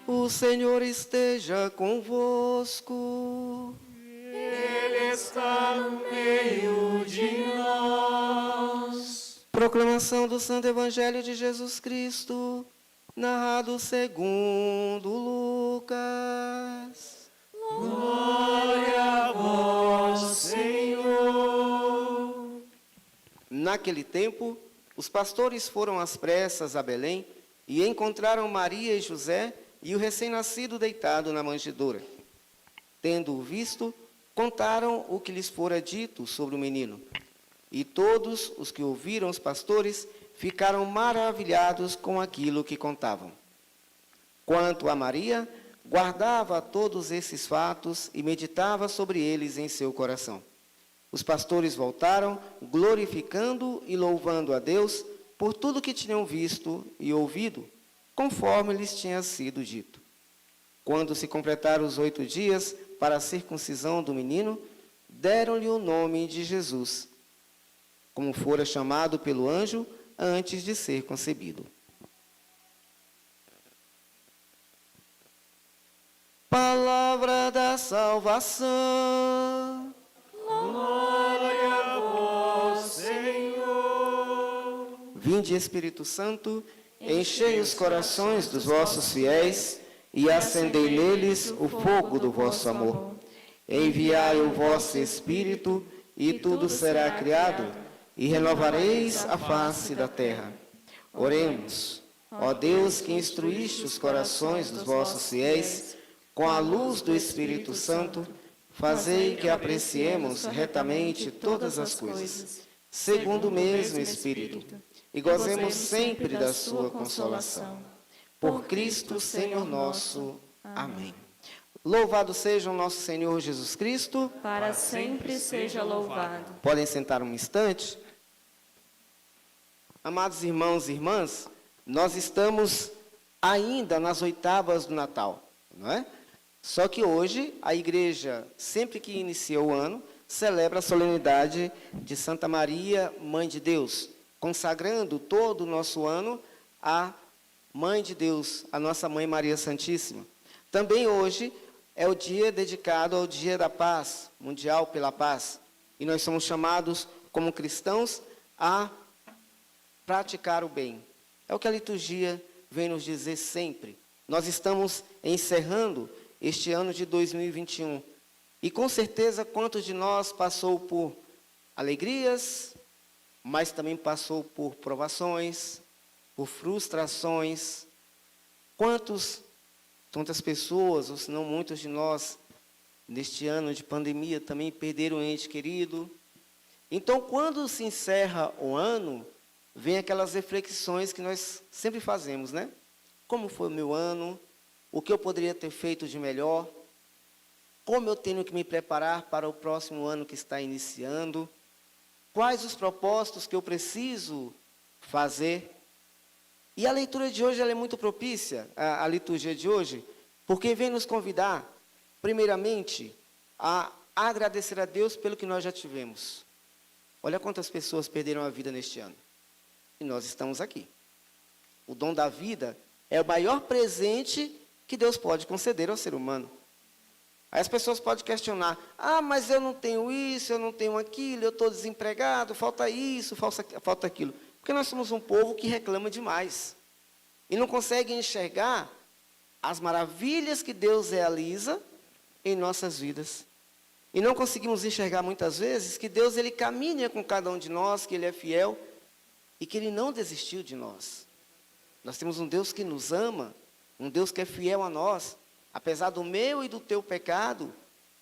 O Senhor esteja convosco. Ele está no meio de nós. Proclamação do Santo Evangelho de Jesus Cristo, narrado segundo Lucas. Glória a vós, Senhor. Naquele tempo, os pastores foram às pressas a Belém e encontraram Maria e José e o recém-nascido deitado na manjedoura. Tendo-o visto, contaram o que lhes fora dito sobre o menino. E todos os que ouviram os pastores ficaram maravilhados com aquilo que contavam. Quanto a Maria, guardava todos esses fatos e meditava sobre eles em seu coração. Os pastores voltaram, glorificando e louvando a Deus por tudo que tinham visto e ouvido, conforme lhes tinha sido dito. Quando se completaram os 8 dias para a circuncisão do menino, deram-lhe o nome de Jesus, como fora chamado pelo anjo antes de ser concebido. Palavra da salvação. Glória a vós, Senhor. Vinde, Espírito Santo, enchei os corações dos vossos fiéis e acendei neles o fogo do vosso amor. Enviai o vosso Espírito e tudo será criado e renovareis a face da terra. Oremos. Ó Deus, que instruíste os corações dos vossos fiéis com a luz do Espírito Santo, fazei que apreciemos retamente todas as coisas, segundo o mesmo Espírito, e gozemos sempre da sua consolação. Por Cristo, Senhor nosso. Amém. Louvado seja o nosso Senhor Jesus Cristo. Para sempre seja louvado. Podem sentar um instante. Amados irmãos e irmãs, nós estamos ainda nas oitavas do Natal, não é? Só que hoje a igreja, sempre que inicia o ano, celebra a solenidade de Santa Maria, Mãe de Deus, consagrando todo o nosso ano à Mãe de Deus, a nossa Mãe Maria Santíssima. Também hoje é o dia dedicado ao Dia da Paz, Mundial pela Paz. E nós somos chamados, como cristãos, a praticar o bem. É o que a liturgia vem nos dizer sempre. Nós estamos encerrando este ano de 2021. E com certeza, quantos de nós passou por alegrias, mas também passou por provações, por frustrações. Quantas pessoas, ou se não muitos de nós, neste ano de pandemia, também perderam um ente querido. Então, quando se encerra o ano, vem aquelas reflexões que nós sempre fazemos, né? Como foi o meu ano? O que eu poderia ter feito de melhor? Como eu tenho que me preparar para o próximo ano que está iniciando? Quais os propósitos que eu preciso fazer? E a leitura de hoje ela é muito propícia, a liturgia de hoje, porque vem nos convidar, primeiramente, a agradecer a Deus pelo que nós já tivemos. Olha quantas pessoas perderam a vida neste ano. E nós estamos aqui. O dom da vida é o maior presente que Deus pode conceder ao ser humano. Aí as pessoas podem questionar, mas eu não tenho isso, eu não tenho aquilo, eu estou desempregado, falta isso, falta aquilo. Porque nós somos um povo que reclama demais. E não consegue enxergar as maravilhas que Deus realiza em nossas vidas. E não conseguimos enxergar muitas vezes que Deus ele caminha com cada um de nós, que Ele é fiel e que Ele não desistiu de nós. Nós temos um Deus que nos ama, um Deus que é fiel a nós. Apesar do meu e do teu pecado,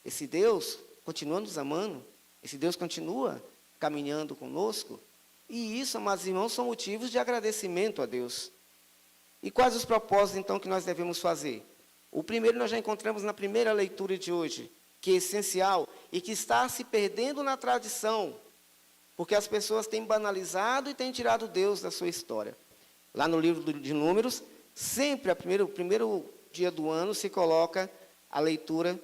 esse Deus continua nos amando, esse Deus continua caminhando conosco. E isso, amados irmãos, são motivos de agradecimento a Deus. E quais os propósitos, então, que nós devemos fazer? O primeiro nós já encontramos na primeira leitura de hoje, que é essencial e que está se perdendo na tradição, porque as pessoas têm banalizado e têm tirado Deus da sua história. Lá no livro de Números, sempre, o primeiro dia do ano, se coloca a leitura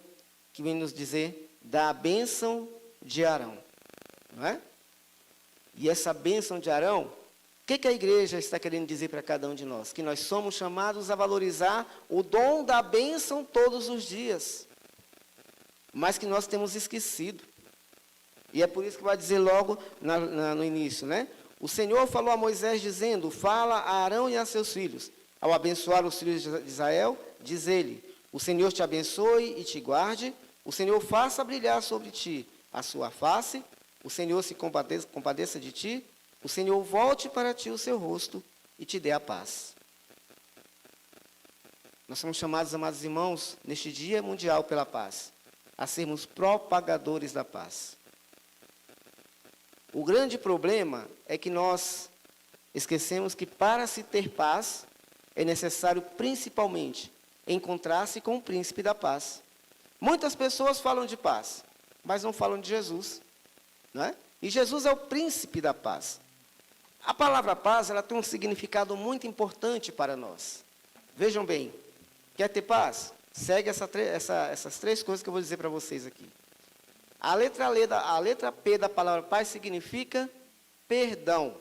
que vem nos dizer da bênção de Arão. Não é? E essa bênção de Arão que a igreja está querendo dizer para cada um de nós? Que nós somos chamados a valorizar o dom da bênção todos os dias, mas que nós temos esquecido. E é por isso que vai dizer logo no início, né? O Senhor falou a Moisés dizendo, fala a Arão e a seus filhos. Ao abençoar os filhos de Israel, diz ele, o Senhor te abençoe e te guarde, o Senhor faça brilhar sobre ti a sua face, o Senhor se compadeça de ti, o Senhor volte para ti o seu rosto e te dê a paz. Nós somos chamados, amados irmãos, neste Dia Mundial pela Paz, a sermos propagadores da paz. O grande problema é que nós esquecemos que para se ter paz, é necessário principalmente encontrar-se com o príncipe da paz. Muitas pessoas falam de paz, mas não falam de Jesus, não é? E Jesus é o príncipe da paz. A palavra paz, ela tem um significado muito importante para nós. Vejam bem, quer ter paz? Segue essas três coisas que eu vou dizer para vocês aqui. A letra P da palavra paz significa perdão.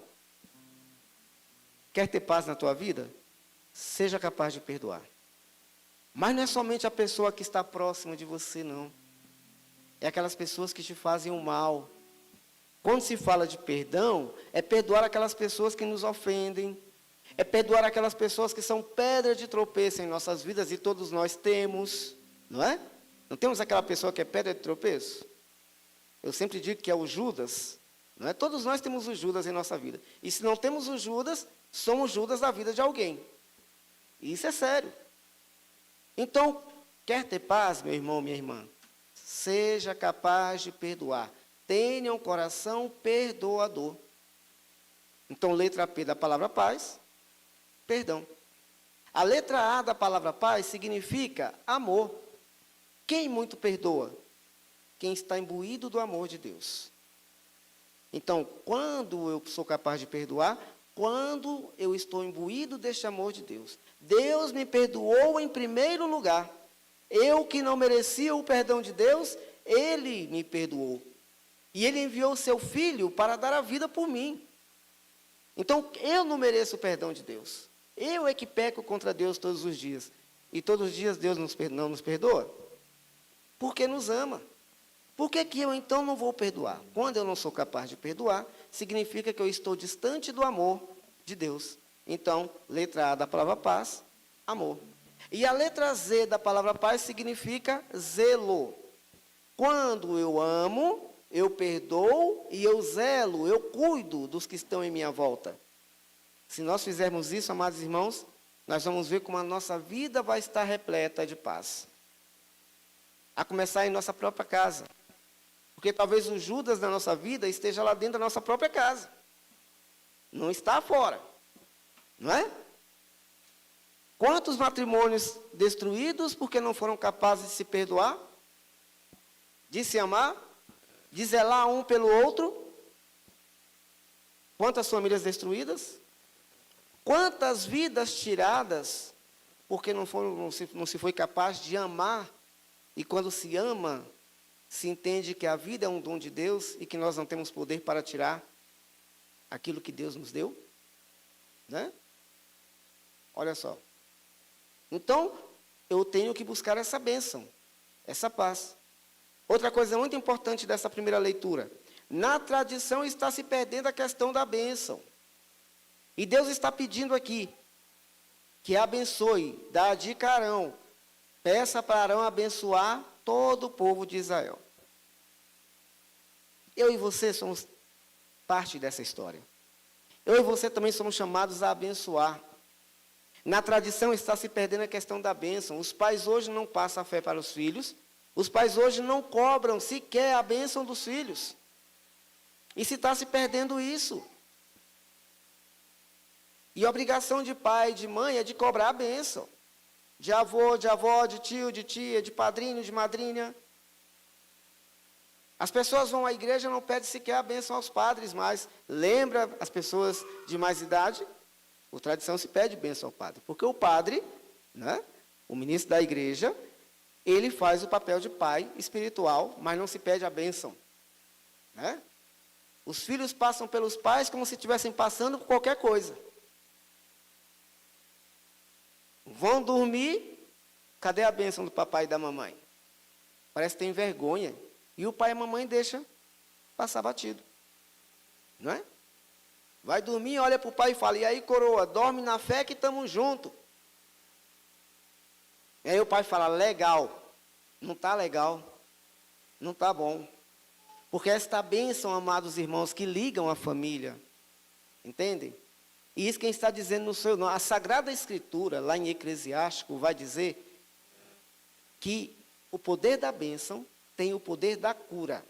Quer ter paz na tua vida? Seja capaz de perdoar. Mas não é somente a pessoa que está próxima de você, não. É aquelas pessoas que te fazem o mal. Quando se fala de perdão, é perdoar aquelas pessoas que nos ofendem, é perdoar aquelas pessoas que são pedra de tropeço em nossas vidas, e todos nós temos, não é? Não temos aquela pessoa que é pedra de tropeço? Eu sempre digo que é o Judas, não é? Todos nós temos o Judas em nossa vida. E se não temos o Judas, somos Judas da vida de alguém. E isso é sério. Então, quer ter paz, meu irmão, minha irmã? Seja capaz de perdoar. Tenha um coração perdoador. Então, letra P da palavra paz, perdão. A letra A da palavra paz significa amor. Quem muito perdoa? Quem está imbuído do amor de Deus. Então, quando eu sou capaz de perdoar? Quando eu estou imbuído deste amor de Deus. Deus me perdoou em primeiro lugar. Eu que não merecia o perdão de Deus, Ele me perdoou. E Ele enviou o seu Filho para dar a vida por mim. Então, eu não mereço o perdão de Deus. Eu é que peco contra Deus todos os dias. E todos os dias Deus não nos perdoa? Porque nos ama. Por que eu então não vou perdoar? Quando eu não sou capaz de perdoar, significa que eu estou distante do amor de Deus. Então, letra A da palavra paz, amor. E a letra Z da palavra paz significa zelo. Quando eu amo, eu perdoo e eu zelo, eu cuido dos que estão em minha volta. Se nós fizermos isso, amados irmãos, nós vamos ver como a nossa vida vai estar repleta de paz. A começar em nossa própria casa. Porque talvez o Judas da nossa vida esteja lá dentro da nossa própria casa. Não está fora. Não é? Quantos matrimônios destruídos porque não foram capazes de se perdoar? De se amar? De zelar um pelo outro? Quantas famílias destruídas? Quantas vidas tiradas porque não se foi capaz de amar? E quando se ama, se entende que a vida é um dom de Deus e que nós não temos poder para tirar aquilo que Deus nos deu, né? Olha só. Então, eu tenho que buscar essa bênção, essa paz. Outra coisa muito importante dessa primeira leitura. Na tradição está se perdendo a questão da bênção. E Deus está pedindo aqui que abençoe, dá a dica a Arão. Peça para Arão abençoar todo o povo de Israel. Eu e você somos parte dessa história. Eu e você também somos chamados a abençoar. Na tradição está se perdendo a questão da bênção. Os pais hoje não passam a fé para os filhos. Os pais hoje não cobram sequer a bênção dos filhos. E se está se perdendo isso. E a obrigação de pai e de mãe é de cobrar a bênção. De avô, de avó, de tio, de tia, de padrinho, de madrinha. As pessoas vão à igreja e não pedem sequer a bênção aos padres, mas lembra as pessoas de mais idade? A tradição se pede bênção ao padre. Porque o padre, né, o ministro da igreja, ele faz o papel de pai espiritual, mas não se pede a bênção. Né? Os filhos passam pelos pais como se estivessem passando por qualquer coisa. Vão dormir, cadê a bênção do papai e da mamãe? Parece que tem vergonha. E o pai e a mamãe deixam passar batido. Não é? Vai dormir, olha para o pai e fala, e aí, coroa, dorme na fé que estamos juntos. E aí o pai fala, legal. Não está legal. Não está bom. Porque esta bênção, amados irmãos, que ligam a família. Entendem? E isso quem está dizendo no seu nome. A Sagrada Escritura, lá em Eclesiástico, vai dizer que o poder da bênção tem o poder da cura.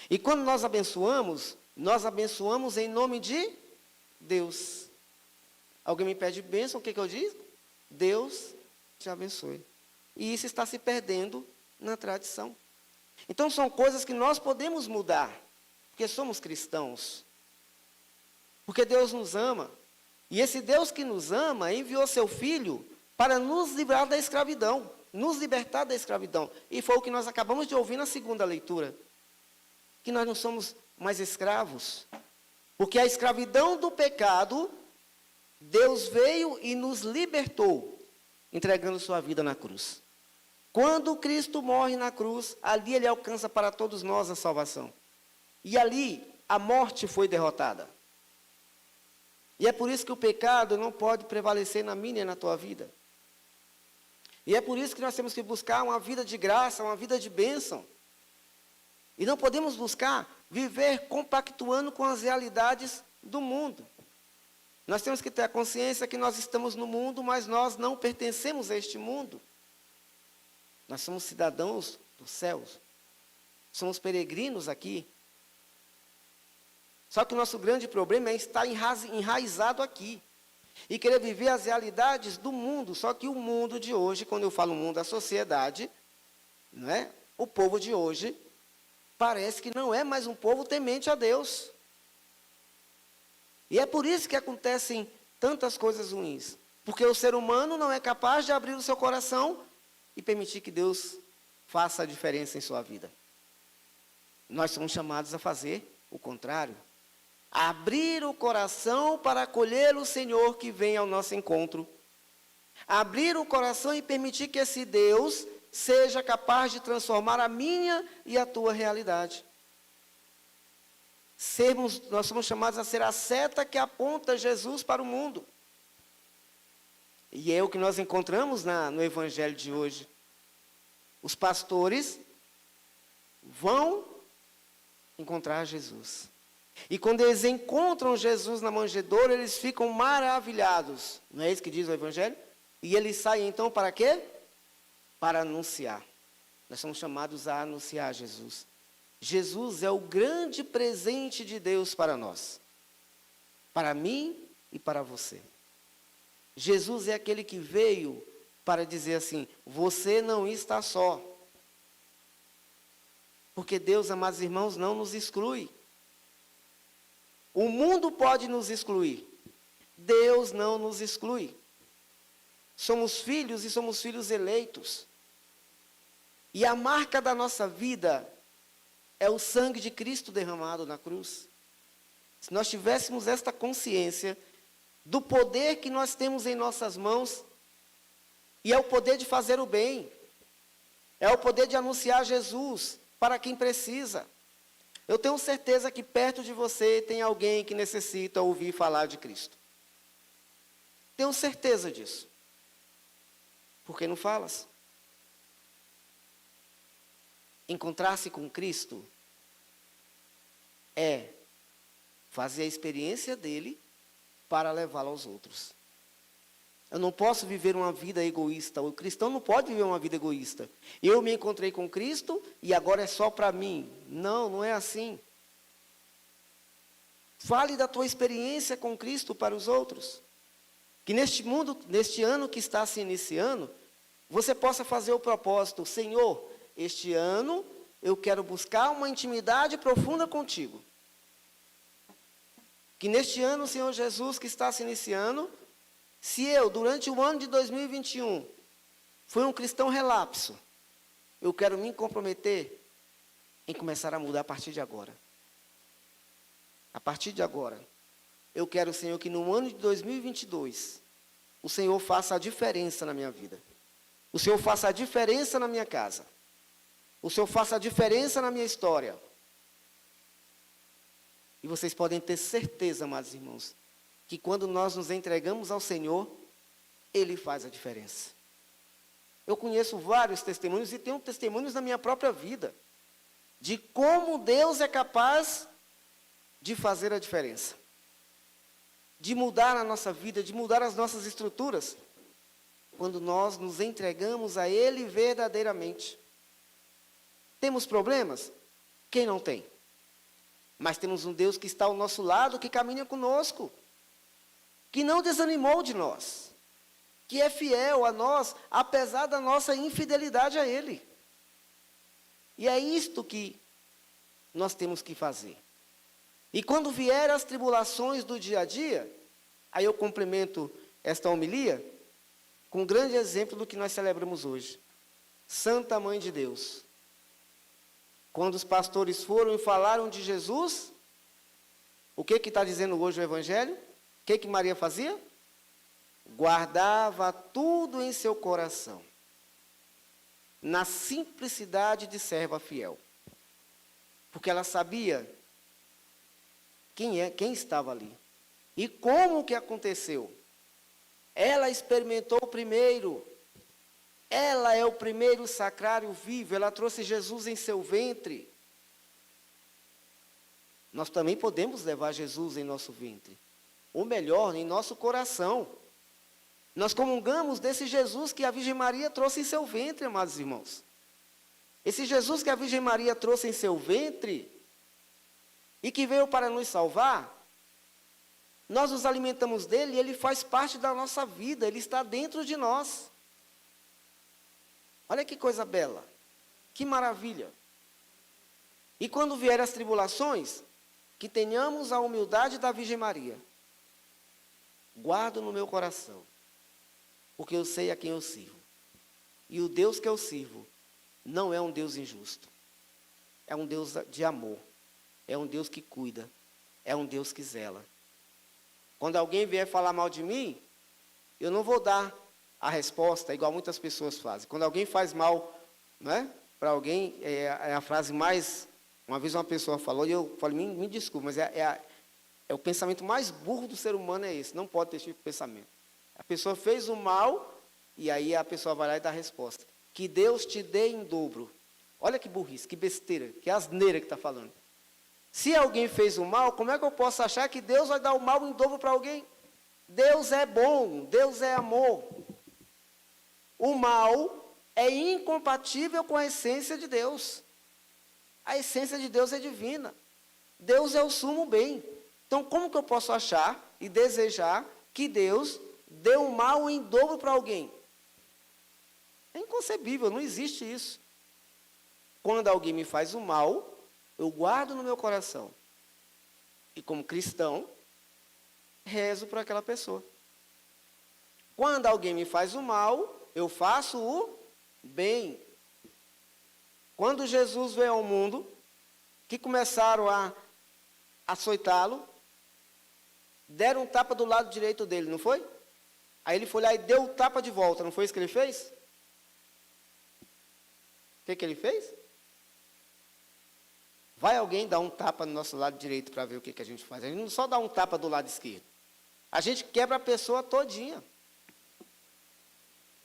E quando nós abençoamos em nome de Deus. Alguém me pede bênção, o que eu digo? Deus te abençoe. E isso está se perdendo na tradição. Então são coisas que nós podemos mudar, porque somos cristãos. Porque Deus nos ama. E esse Deus que nos ama enviou seu Filho para nos livrar da escravidão, nos libertar da escravidão. E foi o que nós acabamos de ouvir na segunda leitura. Que nós não somos mais escravos. Porque a escravidão do pecado, Deus veio e nos libertou, entregando sua vida na cruz. Quando Cristo morre na cruz, ali Ele alcança para todos nós a salvação. E ali a morte foi derrotada. E é por isso que o pecado não pode prevalecer na minha e na tua vida. E é por isso que nós temos que buscar uma vida de graça, uma vida de bênção. E não podemos buscar viver compactuando com as realidades do mundo. Nós temos que ter a consciência que nós estamos no mundo, mas nós não pertencemos a este mundo. Nós somos cidadãos dos céus. Somos peregrinos aqui. Só que o nosso grande problema é estar enraizado aqui. E querer viver as realidades do mundo. Só que o mundo de hoje, quando eu falo mundo, a sociedade, não é? O povo de hoje, parece que não é mais um povo temente a Deus. E é por isso que acontecem tantas coisas ruins. Porque o ser humano não é capaz de abrir o seu coração e permitir que Deus faça a diferença em sua vida. Nós somos chamados a fazer o contrário. A abrir o coração para acolher o Senhor que vem ao nosso encontro. Abrir o coração e permitir que esse Deus seja capaz de transformar a minha e a tua realidade. Nós somos chamados a ser a seta que aponta Jesus para o mundo. E é o que nós encontramos no Evangelho de hoje. Os pastores vão encontrar Jesus. E quando eles encontram Jesus na manjedoura, eles ficam maravilhados. Não é isso que diz o Evangelho? E eles saem então para quê? Para anunciar. Nós somos chamados a anunciar Jesus. Jesus é o grande presente de Deus para nós. Para mim e para você. Jesus é aquele que veio para dizer assim, você não está só. Porque Deus, amados irmãos, não nos exclui. O mundo pode nos excluir. Deus não nos exclui. Somos filhos e somos filhos eleitos. E a marca da nossa vida é o sangue de Cristo derramado na cruz. Se nós tivéssemos esta consciência do poder que nós temos em nossas mãos, e é o poder de fazer o bem, é o poder de anunciar Jesus para quem precisa. Eu tenho certeza que perto de você tem alguém que necessita ouvir falar de Cristo. Tenho certeza disso. Por que não falas? Encontrar-se com Cristo é fazer a experiência dele para levá-lo aos outros. Eu não posso viver uma vida egoísta. O cristão não pode viver uma vida egoísta. Eu me encontrei com Cristo e agora é só para mim. Não, não é assim. Fale da tua experiência com Cristo para os outros. Que neste mundo, neste ano que está se iniciando, você possa fazer o propósito, Senhor, este ano eu quero buscar uma intimidade profunda contigo. Que neste ano, Senhor Jesus, que está se iniciando, se eu, durante o ano de 2021, fui um cristão relapso, eu quero me comprometer em começar a mudar a partir de agora. A partir de agora, eu quero, Senhor, que no ano de 2022, o Senhor faça a diferença na minha vida. O Senhor faça a diferença na minha casa. O Senhor faça a diferença na minha história. E vocês podem ter certeza, amados irmãos, que quando nós nos entregamos ao Senhor, Ele faz a diferença. Eu conheço vários testemunhos e tenho testemunhos na minha própria vida, de como Deus é capaz de fazer a diferença, de mudar a nossa vida, de mudar as nossas estruturas, quando nós nos entregamos a Ele verdadeiramente. Temos problemas? Quem não tem? Mas temos um Deus que está ao nosso lado, que caminha conosco, que não desanimou de nós, que é fiel a nós, apesar da nossa infidelidade a Ele. E é isto que nós temos que fazer. E quando vier as tribulações do dia a dia, aí eu complemento esta homilia com um grande exemplo do que nós celebramos hoje. Santa Mãe de Deus. Quando os pastores foram e falaram de Jesus, o que está dizendo hoje o Evangelho? O que Maria fazia? Guardava tudo em seu coração, na simplicidade de serva fiel. Porque ela sabia quem estava ali. E como que aconteceu? Ela experimentou primeiro. Ela é o primeiro sacrário vivo. Ela trouxe Jesus em seu ventre. Nós também podemos levar Jesus em nosso ventre. Ou melhor, em nosso coração. Nós comungamos desse Jesus que a Virgem Maria trouxe em seu ventre, amados irmãos. Esse Jesus que a Virgem Maria trouxe em seu ventre e que veio para nos salvar, nós nos alimentamos dele e ele faz parte da nossa vida, ele está dentro de nós. Olha que coisa bela, que maravilha. E quando vier as tribulações, que tenhamos a humildade da Virgem Maria. Guardo no meu coração, porque eu sei a quem eu sirvo. E o Deus que eu sirvo não é um Deus injusto. É um Deus de amor. É um Deus que cuida. É um Deus que zela. Quando alguém vier falar mal de mim, eu não vou dar a resposta igual muitas pessoas fazem. Quando alguém faz mal, né, para alguém, é a frase mais... Uma vez uma pessoa falou, e eu falei, me desculpe, mas é o pensamento mais burro do ser humano é esse. Não pode ter esse tipo de pensamento. A pessoa fez o mal, e aí a pessoa vai lá e dá a resposta. Que Deus te dê em dobro. Olha que burrice, que besteira, que asneira que está falando. Se alguém fez o mal, como é que eu posso achar que Deus vai dar o mal em dobro para alguém? Deus é bom, Deus é amor. O mal é incompatível com a essência de Deus. A essência de Deus é divina. Deus é o sumo bem. Então, como que eu posso achar e desejar que Deus dê o mal em dobro para alguém? É inconcebível, não existe isso. Quando alguém me faz o mal, eu guardo no meu coração. E como cristão, rezo por aquela pessoa. Quando alguém me faz o mal, eu faço o bem. Quando Jesus veio ao mundo, que começaram a açoitá-lo, deram um tapa do lado direito dele, não foi? Aí ele foi lá e deu o tapa de volta, não foi isso que ele fez? O que ele fez? Vai alguém dar um tapa no nosso lado direito para ver o que a gente faz. A gente não só dá um tapa do lado esquerdo. A gente quebra a pessoa todinha.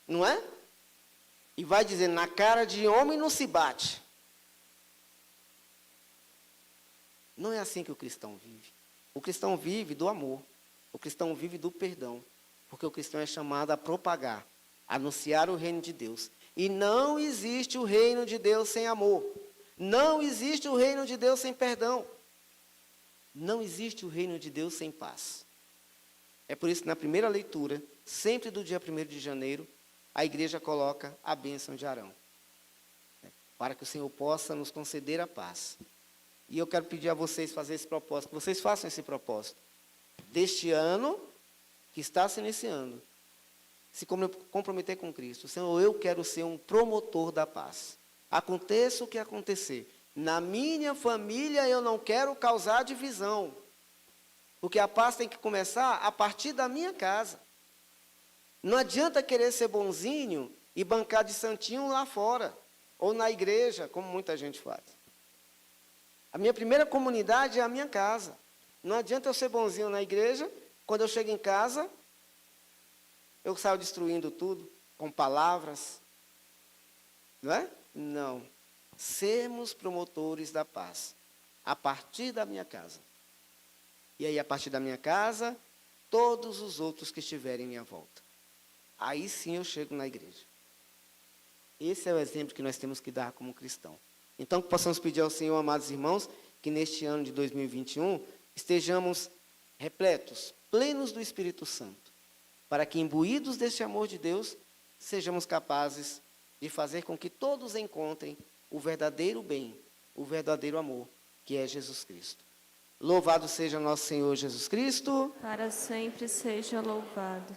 Não é? E vai dizer, na cara de homem não se bate. Não é assim que o cristão vive. O cristão vive do amor. O cristão vive do perdão. Porque o cristão é chamado a propagar, a anunciar o reino de Deus. E não existe o reino de Deus sem amor. Não existe o reino de Deus sem perdão. Não existe o reino de Deus sem paz. É por isso que na primeira leitura, sempre do dia 1º de janeiro, a igreja coloca a bênção de Arão. Para que o Senhor possa nos conceder a paz. E eu quero pedir a vocês fazer esse propósito, que vocês façam esse propósito. Deste ano, que está se iniciando, se comprometer com Cristo. Senhor, eu quero ser um promotor da paz. Aconteça o que acontecer. Na minha família eu não quero causar divisão. Porque a paz tem que começar a partir da minha casa. Não adianta querer ser bonzinho e bancar de santinho lá fora, ou na igreja, como muita gente faz. A minha primeira comunidade é a minha casa. Não adianta eu ser bonzinho na igreja, quando eu chego em casa, eu saio destruindo tudo, com palavras. Não é? Não. Sermos promotores da paz, a partir da minha casa. E aí, a partir da minha casa, todos os outros que estiverem em minha volta. Aí sim eu chego na igreja. Esse é o exemplo que nós temos que dar como cristão. Então, que possamos pedir ao Senhor, amados irmãos, que neste ano de 2021 estejamos repletos, plenos do Espírito Santo, para que, imbuídos deste amor de Deus, sejamos capazes de fazer com que todos encontrem o verdadeiro bem, o verdadeiro amor, que é Jesus Cristo. Louvado seja nosso Senhor Jesus Cristo. Para sempre seja louvado.